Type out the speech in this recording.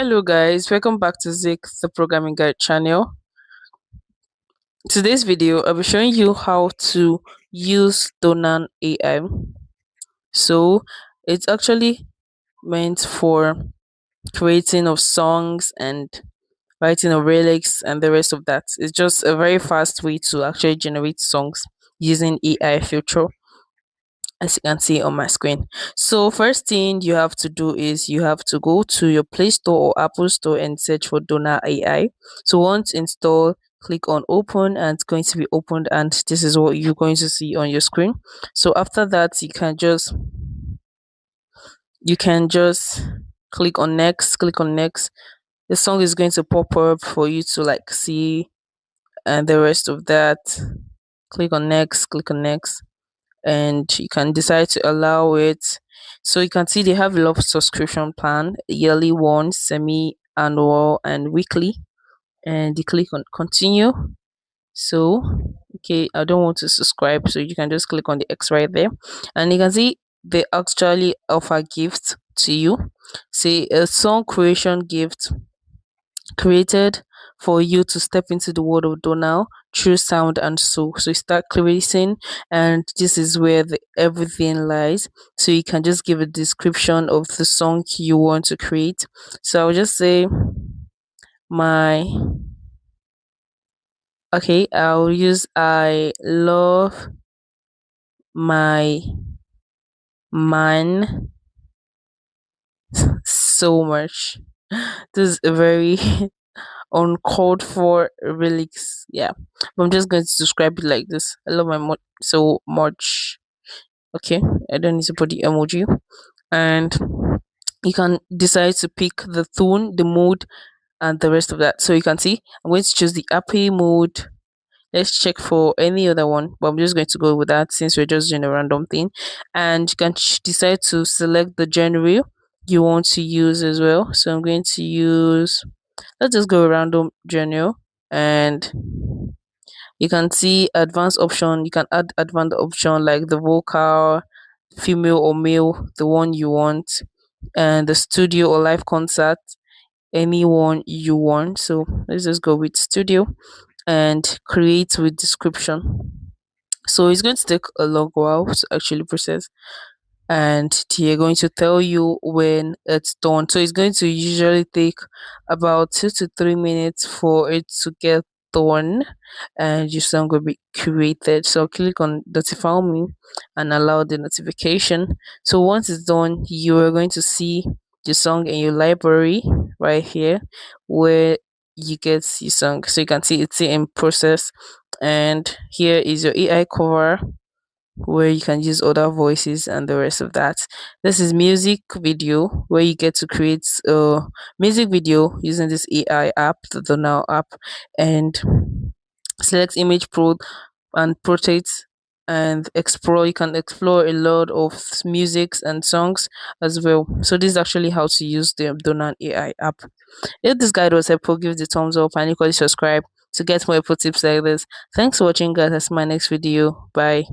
Hello guys, welcome back to Zik, the programming guide channel. Today's video, I'll be showing you how to use Donna AI. So it's actually meant for creating of songs and writing of lyrics and the rest of that. It's just a very fast way to actually generate songs using AI feature, as you can see on my screen. So first thing you have to do is you have to go to your Play Store or Apple Store and search for Donna AI. So once installed, click on open and it's going to be opened, and this is what you're going to see on your screen. So after that, you can just click on next. The song is going to pop up for you to like see, and the rest of that. Click on next, and you can decide to allow it. So you can see they have a lot of subscription plan, yearly one, semi-annual, and weekly. And you click on continue. So okay, I don't want to subscribe, so you can just click on the X right there, and you can see they actually offer gifts to you. Say a song creation gift created for you to step into the world of Donal through sound and soul. So you start creating, and this is where everything lies. So you can just give a description of the song you want to create. So I'll just say my okay, I'll use I love my man so much. This is a very uncalled for relics. Yeah, but I'm just going to describe it like this. I love my mod so much. Okay, I don't need to put the emoji, and you can decide to pick the tone, the mood, and the rest of that. So you can see I'm going to choose the happy mood. Let's check for any other one, but I'm just going to go with that since we're just doing a random thing. And you can decide to select the genre you want to use as well. So I'm going to use, let's just go random genre, and you can see advanced option. You can add advanced option like the vocal, female or male, the one you want, and the studio or live concert, anyone you want. So let's just go with studio and create with description. So it's going to take a long while to actually process, and they're going to tell you when it's done. So it's going to usually take about 2 to 3 minutes for it to get done, and your song will be created. So click on notify me and allow the notification. So once it's done, you are going to see the song in your library right here where you get your song. So you can see it's in process, and here is your AI cover where you can use other voices and the rest of that. This is music video where you get to create a music video using this AI app, the Now app, and select image pro and portrait and explore. You can explore a lot of musics and songs as well. So this is actually how to use the Donan AI app. If this guide was helpful, give the thumbs up and equally subscribe to get more helpful tips like this. Thanks for watching guys. That's my next video. Bye.